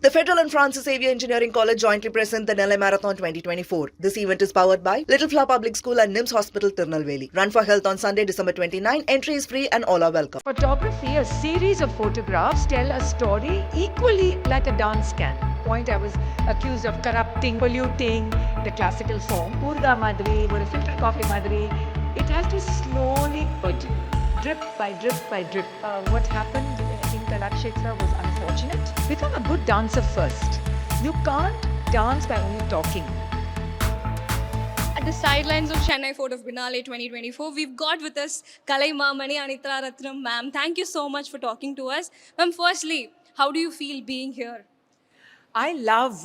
The Federal and Francis Xavier Engineering College jointly present the Nellai Marathon 2024. This event is powered by Little Flower Public School and NIMS Hospital, Tirunelveli. Run for Health on Sunday, December 29. Entry is free and all are welcome. Photography, a series of photographs, tell a story equally like a dance can. Point I was accused of corrupting, polluting the classical form. Purga madri, or a filter coffee madri. It has to slowly put drip by drip by drip. What happened in Kalakshetra was unfortunate. Become a good dancer first. You can't dance by only talking. At the sidelines of Chennai Fort of Biennale 2024, we've got with us Kalai Mamani Anitra Ratnam, ma'am. Thank you so much for talking to us. Ma'am, firstly, how do you feel being here? I love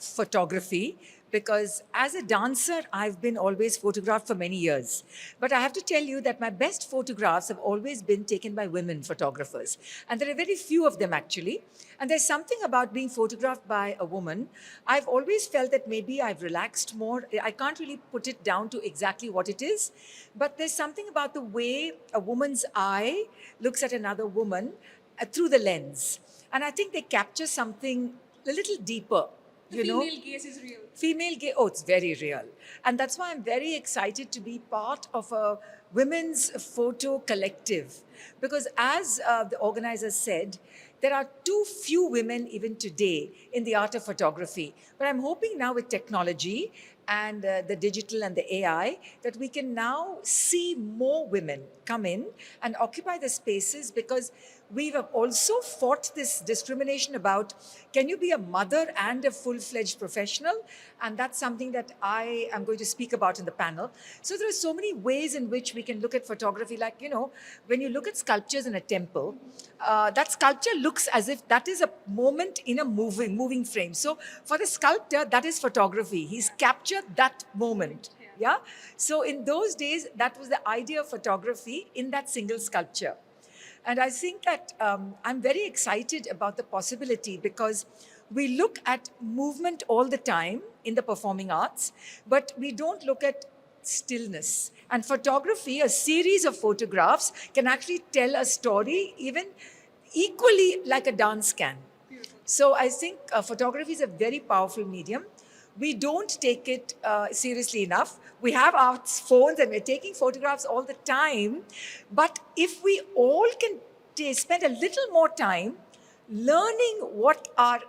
photography because as a dancer, I've been always photographed for many years. But I have to tell you that my best photographs have always been taken by women photographers. And there are very few of them actually. And there's something about being photographed by a woman. I've always felt that maybe I've relaxed more. I can't really put it down to exactly what it is. But there's something about the way a woman's eye looks at another woman through the lens. And I think they capture something a little deeper. The female gaze is real. Female gaze, oh, it's very real. And that's why I'm very excited to be part of a women's photo collective. Because as the organizer said, there are too few women even today in the art of photography. But I'm hoping now with technology and the digital and the AI that we can now see more women come in and occupy the spaces, because we have also fought this discrimination about can you be a mother and a full-fledged professional? And that's something that I am going to speak about in the panel. So there are so many ways in which we can look at photography. Like, you know, when you look at sculptures in a temple, that sculpture looks as if that is a moment in a moving frame. So for the sculptor, that is photography. He's captured that moment. Yeah. So in those days, that was the idea of photography in that single sculpture. And I think that I'm very excited about the possibility, because we look at movement all the time in the performing arts, but we don't look at stillness. And photography, a series of photographs, can actually tell a story even equally like a dance can. Beautiful. So I think photography is a very powerful medium. We don't take it seriously enough. We have our phones and we're taking photographs all the time. But if we all can spend a little more time learning what our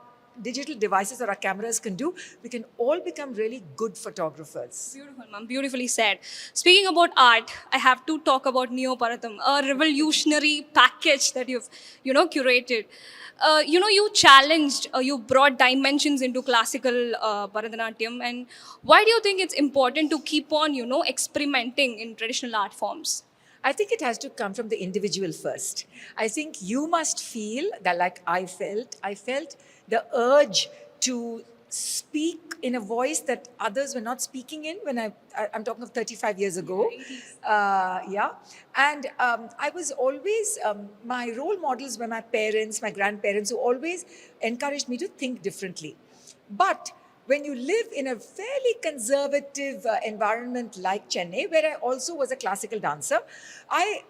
digital devices or our cameras can do, we can all become really good photographers. Beautiful, ma'am. Beautifully said. Speaking about art, I have to talk about Neoparatham, a revolutionary package that you've, curated. You challenged, you brought dimensions into classical Bharatanatyam. And why do you think it's important to keep on, experimenting in traditional art forms? I think it has to come from the individual first. I think you must feel that, like I felt the urge to speak in a voice that others were not speaking in when I'm talking of 35 years ago. Yeah. And I was always, my role models were my parents, my grandparents, who always encouraged me to think differently. But when you live in a fairly conservative environment like Chennai, where I also was a classical dancer, I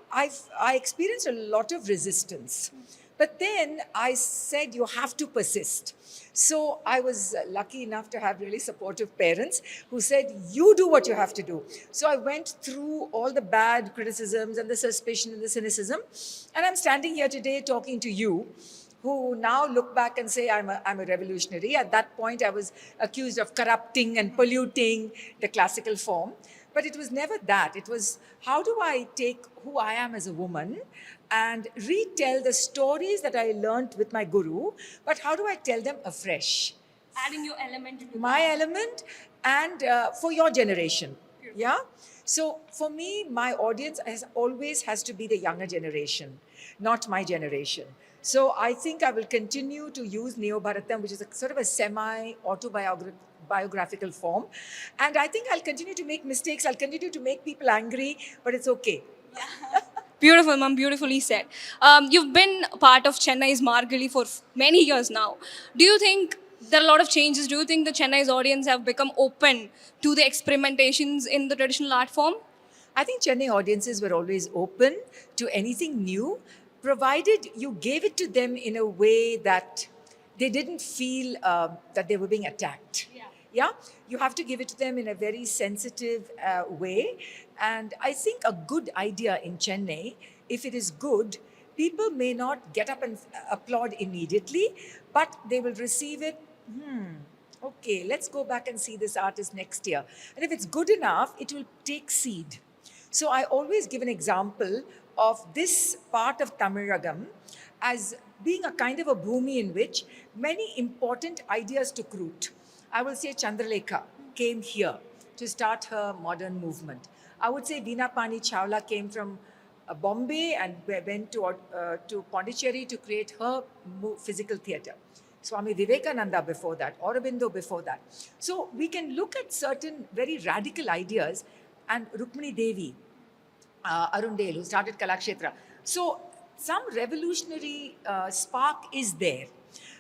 experienced a lot of resistance. But then I said, you have to persist. So I was lucky enough to have really supportive parents who said, you do what you have to do. So I went through all the bad criticisms and the suspicion and the cynicism. And I'm standing here today talking to you, who now look back and say, I'm a revolutionary. At that point, I was accused of corrupting and polluting the classical form. But it was never that. It was, how do I take who I am as a woman and retell the stories that I learned with my guru, but how do I tell them afresh? Adding your element into my element, and for your generation. Beautiful. Yeah? So for me, my audience always has to be the younger generation, not my generation. So I think I will continue to use Neobharatam, which is a sort of a semi-autobiographical form. And I think I'll continue to make mistakes. I'll continue to make people angry, but it's okay. Yeah. Beautiful, ma'am. Beautifully said. You've been part of Chennai's Margali for many years now. Do you think there are a lot of changes? Do you think the Chennai's audience have become open to the experimentations in the traditional art form? I think Chennai audiences were always open to anything new, provided you gave it to them in a way that they didn't feel that they were being attacked. Yeah, you have to give it to them in a very sensitive way. And I think a good idea in Chennai, if it is good, people may not get up and applaud immediately, but they will receive it. Okay, let's go back and see this artist next year. And if it's good enough, it will take seed. So I always give an example of this part of Tamilagam as being a kind of a bhumi in which many important ideas took root. I will say Chandralekha came here to start her modern movement. I would say Veena Pani Chawla came from Bombay and went to Pondicherry to create her physical theatre. Swami Vivekananda before that, Aurobindo before that. So we can look at certain very radical ideas, and Rukmini Devi, Arundale, who started Kalakshetra. So some revolutionary spark is there.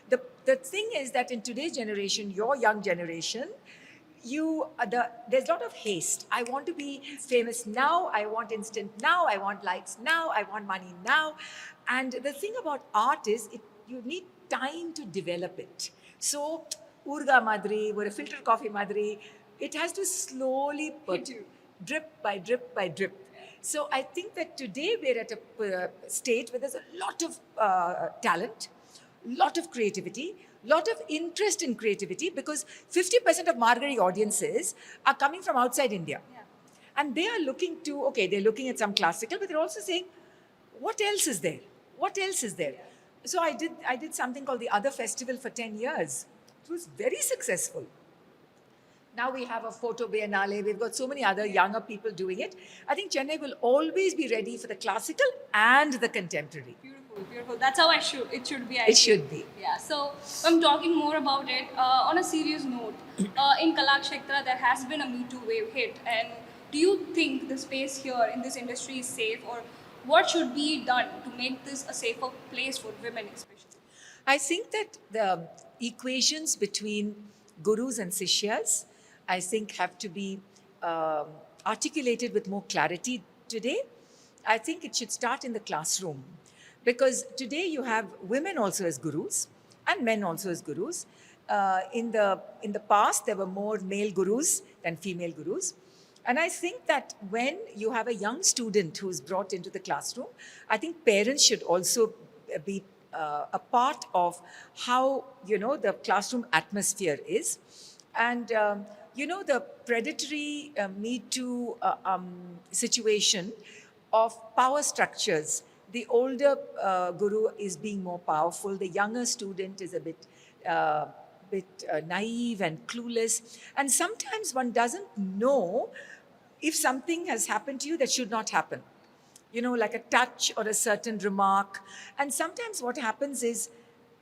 The thing is that in today's generation, your young generation, there's a lot of haste. I want to be famous now. I want instant now. I want likes now. I want money now. And the thing about art is you need time to develop it. So, urga madri, or a filter coffee madri, it has to slowly put drip by drip by drip. So I think that today we're at a state where there's a lot of talent, lot of creativity, lot of interest in creativity, because 50% of Margari audiences are coming from outside India. Yeah. And they are looking they're looking at some classical, but they're also saying, what else is there? What else is there? So I did something called the Other Festival for 10 years. It was very successful. Now we have a photo biennale. We've got so many other younger people doing it. I think Chennai will always be ready for the classical and the contemporary. Beautiful, beautiful. That's how it should be. It should be. Yeah. So I'm talking more about it on a serious note. In Kalakshetra, there has been a Me Too wave hit. And do you think the space here in this industry is safe, or what should be done to make this a safer place for women especially? I think that the equations between gurus and sishyas, I think, have to be articulated with more clarity today. I think it should start in the classroom, because today you have women also as gurus and men also as gurus. In the past, there were more male gurus than female gurus. And I think that when you have a young student who's brought into the classroom, I think parents should also be a part of how, the classroom atmosphere is. And, the predatory Me Too situation of power structures, the older guru is being more powerful, the younger student is a bit naive and clueless. And sometimes one doesn't know if something has happened to you that should not happen. Like a touch or a certain remark. And sometimes what happens is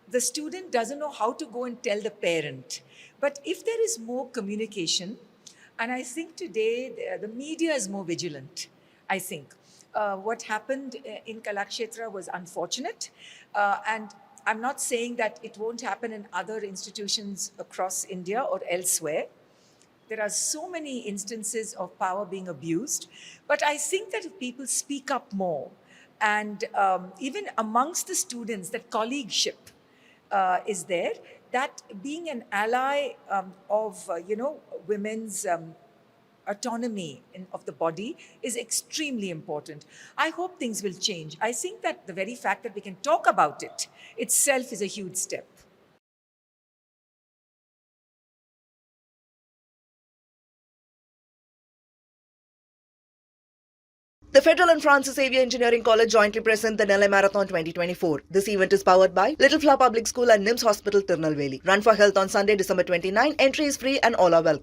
the student doesn't know how to go and tell the parent. But if there is more communication, and I think today the media is more vigilant, I think. What happened in Kalakshetra was unfortunate. And I'm not saying that it won't happen in other institutions across India or elsewhere. There are so many instances of power being abused. But I think that if people speak up more, and even amongst the students, that colleagueship is there, that being an ally of, women's autonomy of the body is extremely important. I hope things will change. I think that the very fact that we can talk about it itself is a huge step. The Federal and Francis Xavier Engineering College jointly present the NLA Marathon 2024. This event is powered by Little Flower Public School and NIMS Hospital, Tirunelveli. Run for Health on Sunday, December 29. Entry is free and all are welcome.